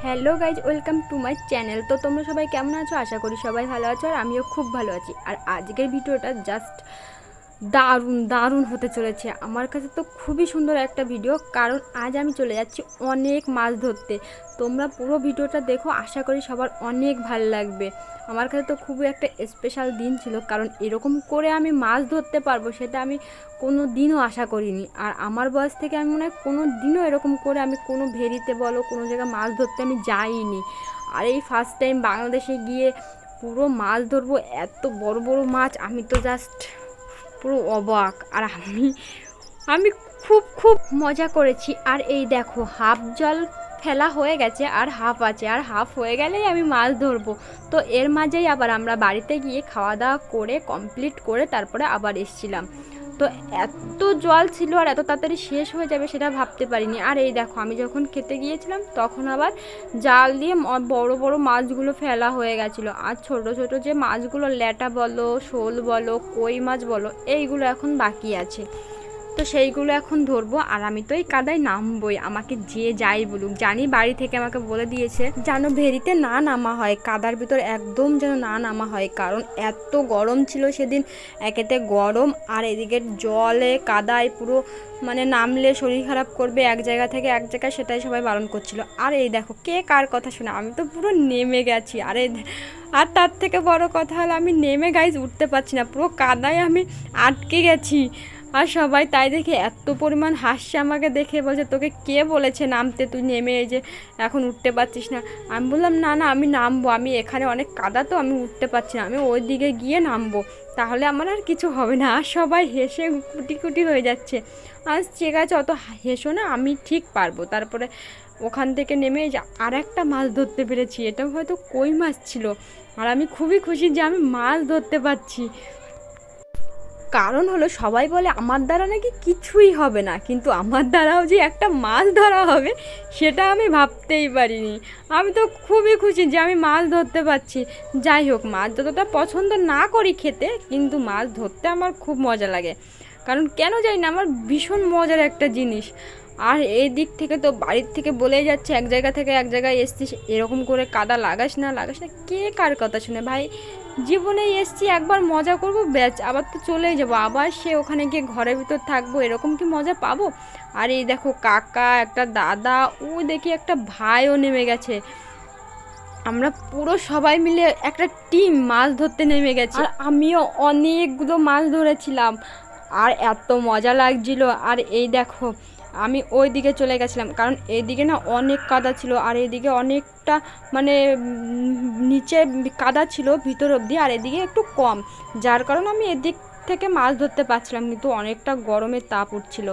Hello guys, welcome to my channel. তো তোমরা সবাই কেমন আছো? আশা করি সবাই ভালো আছো, আর আমিও খুব ভালো আছি। আর আজকের ভিডিওটা জাস্ট দারুণ দারুণ হতে চলেছে। আমার কাছে তো খুবই সুন্দর একটা ভিডিও, কারণ আজ আমি চলে যাচ্ছি অনেক মাছ ধরতে। তোমরা পুরো ভিডিওটা দেখো, আশা করি সবার অনেক ভালো লাগবে। আমার কাছে তো খুবই একটা স্পেশাল দিন ছিল, কারণ এরকম করে আমি মাছ ধরতে পারবো সেটা আমি কোনো দিনও আশা করিনি। আর আমার বয়স থেকে আমি মনে হয় কোনো দিনও এরকম করে আমি কোনো ভেরিতে বলো কোনো জায়গায় মাছ ধরতে আমি যাইনি। আর এই ফার্স্ট টাইম বাংলাদেশে গিয়ে পুরো মাছ ধরবো, এত বড় বড় মাছ, আমি তো জাস্ট পুরো অবাক। আর আমি খুব খুব মজা করেছি। আর এই দেখো, হাফ জল ফেলা হয়ে গেছে আর হাফ আছে, আর হাফ হয়ে গেলেই আমি মাছ ধরবো। তো এর মাঝেই আবার আমরা বাড়িতে গিয়ে খাওয়া দাওয়া করে কমপ্লিট করে তারপরে আবার এসছিলাম। তো এত জল ছিল আর এত তাড়াতাড়ি শেষ হয়ে যাবে সেটা ভাবতে পারিনি। আর এই দেখো, আমি যখন খেতে গিয়েছিলাম তখন আবার জাল দিয়ে বড় বড় মাছগুলো ফেলা হয়ে গেছিলো। আর ছোট ছোট যে মাছগুলো, ল্যাটা বলো, শোল বলো, কই মাছ বলো, এইগুলো এখন বাকি আছে। তো সেইগুলো এখন ধরবো। আর আমি তো এই কাদায় নামবই, আমাকে যে যাই বলুক। জানি বাড়ি থেকে আমাকে বলে দিয়েছে যেন ভেরিতে না নামা হয়, কাদার ভিতর একদম যেন না নামা হয়, কারণ এত গরম ছিল সেদিন। একেতে গরম, আর এদিকে জলে কাদায় পুরো মানে নামলে শরীর খারাপ করবে এক জায়গা থেকে এক জায়গায়, সেটাই সবাই বারণ করছিল। আর এই দেখো, কে কার কথা শুনে আমি তো পুরো নেমে গেছি। আর তার থেকে বড় কথা হলো, আমি নেমে গাইজ উঠতে পারছি না, পুরো কাদায় আমি আটকে গেছি। আর সবাই তাই দেখে এত পরিমাণ হাসছে, আমাকে দেখে বলছে তোকে কে বলেছে নামতে, তুই নেমে এই যে এখন উঠতে পারছিস না। আমি বললাম না না, আমি নামবো, আমি এখানে অনেক কাদা তো আমি উঠতে পারছি না, আমি ওই দিকে গিয়ে নামবো, তাহলে আমার আর কিছু হবে না। আর সবাই হেসে কুটি কুটি হয়ে যাচ্ছে। আজ ঠিক আছে, অত হেসো না, আমি ঠিক পারবো। তারপরে ওখান থেকে নেমে আর একটা মাছ ধরতে পেরেছি, এটাও হয়তো কই মাছ ছিল। আর আমি খুবই খুশি যে আমি মাছ ধরতে পারছি। কারণ হলো, সবাই বলে আমার দ্বারা নাকি কিছুই হবে না, কিন্তু আমার দ্বারাও যে একটা মাছ ধরা হবে সেটা আমি ভাবতেই পারিনি। আমি তো খুবই খুশি যে আমি মাছ ধরতে পারছি। যাই হোক, মাছ যতটা পছন্দ না করি খেতে, কিন্তু মাছ ধরতে আমার খুব মজা লাগে। কারণ কেন জানি না, আমার ভীষণ মজার একটা জিনিস। আর এই দিক থেকে তো বাড়ির থেকে বলেই যাচ্ছে, এক জায়গা থেকে এক জায়গায় এসছিস, এরকম করে কাদা লাগাস না লাগাস না। কে কার কথা শুনে ভাই? জীবনে এসছি, একবার মজা করব, ব্যাচ, আবার তো চলেই যাবো, আবার সে ওখানে গিয়ে ঘরের ভিতর থাকবো, এরকম কি মজা পাবো? আর এই দেখো, কাকা, একটা দাদা, ও দেখি একটা ভাইও নেমে গেছে। আমরা পুরো সবাই মিলে একটা টিম মাছ ধরতে নেমে গেছি। আর আমিও অনেকগুলো মাছ ধরেছিলাম, আর এত মজা লাগছিল। আর এই দেখো, আমি ওই দিকে চলে গেছিলাম, কারণ এইদিকে না অনেক কাদা ছিল, আর এইদিকে অনেকটা মানে নিচে কাদা ছিল ভিতর অবধি, আর এদিকে একটু কম, যার কারণে আমি এদিক থেকে মাছ ধরতে পারছিলাম, কিন্তু অনেকটা গরমের তাপ উঠছিল।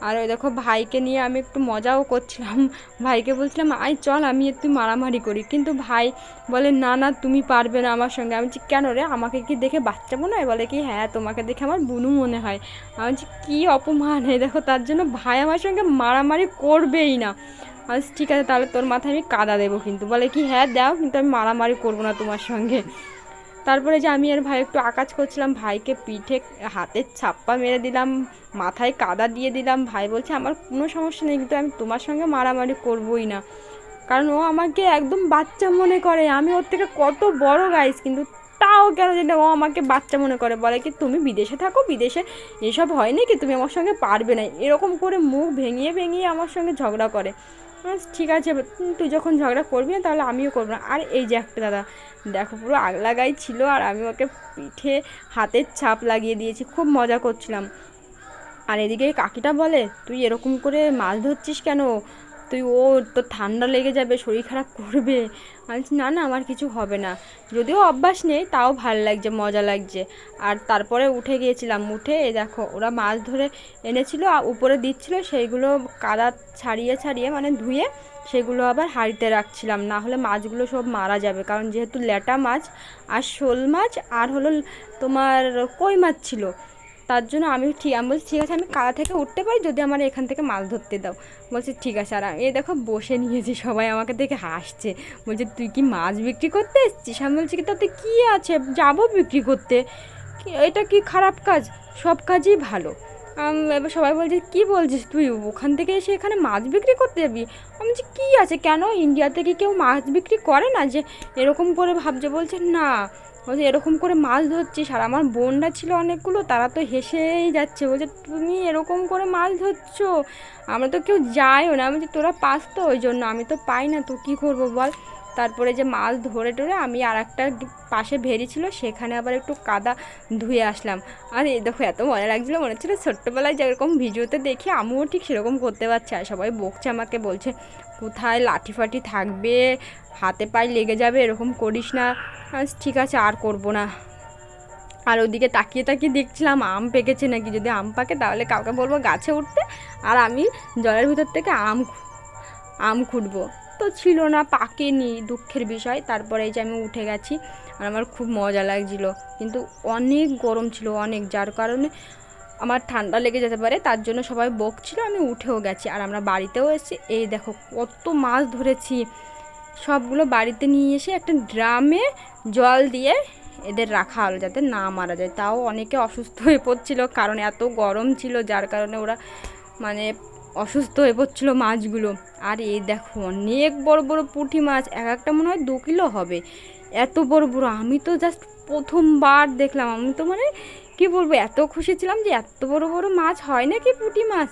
আর ওই দেখো, ভাইকে নিয়ে আমি একটু মজাও করছিলাম। ভাইকে বলছিলাম আয় চল আমি একটু মারামারি করি, কিন্তু ভাই বলে না না, তুমি পারবে না আমার সঙ্গে। আমি বলছি কেন রে, আমাকে কি দেখে বাচ্চা মনে হয়? বলে কি হ্যাঁ, তোমাকে দেখে আমার বুনু মনে হয়। আমি বলছি কী অপমান! এই দেখো, তার জন্য ভাই আমার সঙ্গে মারামারি করবেই না। আচ্ছা ঠিক আছে, তাহলে তোর মাথায় আমি কাদা দেবো, কিন্তু বলে কি হ্যাঁ দাও, কিন্তু আমি মারামারি করবো না তোমার সঙ্গে। তারপরে যে আমি আর ভাই একটু আকাজ করছিলাম, ভাইকে পিঠে হাতের ছাপ্পা মেরে দিলাম, মাথায় কাদা দিয়ে দিলাম। ভাই বলছে আমার কোনো সমস্যা নেই, কিন্তু আমি তোমার সঙ্গে মারামারি করবোই না, কারণ ও আমাকে একদম বাচ্চা মনে করে। আমি ওর থেকে কত বড় গাইস, কিন্তু তাও কেন জানি ও আমাকে বাচ্চা মনে করে। বলে কি তুমি বিদেশে থাকো, বিদেশে এসব হয় নাকি, তুমি আমার সঙ্গে পারবে না, এরকম করে মুখ ভেঙিয়ে ভেঙিয়ে আমার সঙ্গে ঝগড়া করে। ঠিক আছে, তুই যখন ঝগড়া করবি না তাহলে আমিও করবো না। আর এই যে একটা দাদা, দেখো পুরো আগলা গাই ছিল, আর আমি ওকে পিঠে হাতের ছাপ লাগিয়ে দিয়েছি, খুব মজা করছিলাম। আর এদিকে কাকিটা বলে তুই এরকম করে মাছ ধরছিস কেন, তুই তোর ঠান্ডা লেগে যাবে, শরীর খারাপ করবে। আমি বলছি না না, আমার কিছু হবে না, যদিও অভ্যাস নেই, তাও ভালো লাগছে, মজা লাগছে। আর তারপরে উঠে গিয়েছিলাম, উঠে এই দেখো ওরা মাছ ধরে এনেছিল আর উপরে দিচ্ছিল, সেইগুলো কাদা ছাড়িয়ে ছাড়িয়ে মানে ধুয়ে সেগুলো আবার হাঁড়িতে রাখছিলাম, না হলে মাছগুলো সব মারা যাবে। কারণ যেহেতু ল্যাটা মাছ আর শোল মাছ আর হলো তোমার কই মাছ ছিল, তার জন্য আমি বলছি ঠিক আছে, আমি কাদা থেকে উঠতে পারি যদি আমার এখান থেকে মাছ ধরতে দাও। বলছে ঠিক আছে। আর এই দেখো বসে নিয়েছি, সবাই আমাকে দেখে হাসছে, বলছে তুই কি মাছ বিক্রি করতে এসছিস? আমি বলছি কি তাতে কী আছে, যাবো বিক্রি করতে, এটা কি খারাপ কাজ? সব কাজই ভালো। এবার সবাই বলছে কী বলছিস তুই, ওখান থেকে এসে এখানে মাছ বিক্রি করতে যাবি? আমি বলছি কী আছে, কেন ইন্ডিয়াতে কি কেউ মাছ বিক্রি করে না? যে এরকম করে ভাবছে, বলছে না, বলছে এরকম করে মাছ ধরছিস। আর আমার বোনরা ছিল অনেকগুলো, তারা তো হেসেই যাচ্ছে, বলছে তুমি এরকম করে মাছ ধরছো, আমরা তো কেউ যাইও না। আমি বলছি তোরা পাস তো, ওই জন্য, আমি তো পাই না, তো কী করবো বল। তারপরে যে মাছ ধরে টরে আমি আর একটা পাশে ভেরি ছিল, সেখানে আবার একটু কাদা ধুয়ে আসলাম। আর এই দেখো এত মজা লাগছিলো, মনে হচ্ছিলো ছোট্টোবেলায় যেরকম ভিডিওতে দেখি আমিও ঠিক সেরকম করতে পারছি। আর সবাই বকছে আমাকে, বলছে কোথায় লাঠি ফাটি থাকবে, হাতে পায়ে লেগে যাবে, এরকম করিস না। ঠিক আছে আর করবো না। আর ওদিকে তাকিয়ে তাকিয়ে দেখছিলাম আম পেকেছে নাকি, যদি আম পাকে তাহলে কাউকে বলবো গাছে উঠতে, আর আমি জলের ভিতর থেকে আম খুঁটবো। তো ছিল না, পাকেনি, দুঃখের বিষয়। তারপরে এই যে আমি উঠে গেছি, আর আমার খুব মজা লাগছিলো, কিন্তু অনেক গরম ছিল, অনেক, যার কারণে আমার ঠান্ডা লেগে যেতে পারে, তার জন্য সবাই বকছিল। আমি উঠেও গেছি, আর আমরা বাড়িতেও এসেছি। এই দেখো কত মাছ ধরেছি, সবগুলো বাড়িতে নিয়ে এসে একটা ড্রামে জল দিয়ে এদের রাখা হলো যাতে না মারা যায়। তাও অনেকে অসুস্থ হয়ে পড়ছিল, কারণ এত গরম ছিল, যার কারণে ওরা মানে অসুস্থ হয়ে পড়ছিলো মাছগুলো। আর এই দেখো অনেক বড় বড় পুঁটি মাছ, এক একটা মনে হয় 2 কিলো হবে, এত বড় বড়। আমি তো জাস্ট প্রথমবার দেখলাম, আমি তো মানে কী বলবো, এত খুশি ছিলাম যে এত বড় বড় মাছ হয় নাকি পুঁটি মাছ।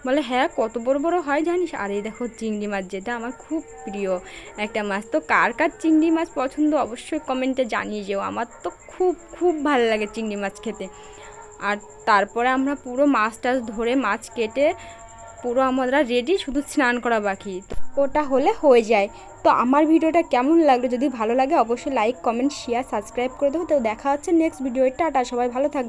বলে হ্যাঁ কত বড় বড় হয় জানিস। আর এই দেখো চিংড়ি মাছ, যেটা আমার খুব প্রিয় একটা মাছ। তো কার কার চিংড়ি মাছ পছন্দ অবশ্যই কমেন্টে জানিয়ে যেও, আমার তো খুব খুব ভালো লাগে চিংড়ি মাছ খেতে। আর তারপরে আমরা পুরো মাছ টাছ ধরে, মাছ কেটে পুরো আমরা রেডি, শুধু স্নান করা বাকি, ওটা হলে হয়ে যায়। তো আমার ভিডিওটা কেমন লাগলো, যদি ভালো লাগে অবশ্যই লাইক কমেন্ট শেয়ার সাবস্ক্রাইব করে দেবো। তো দেখা হচ্ছে নেক্সট ভিডিও। টাটা, সবাই ভালো থাকবে।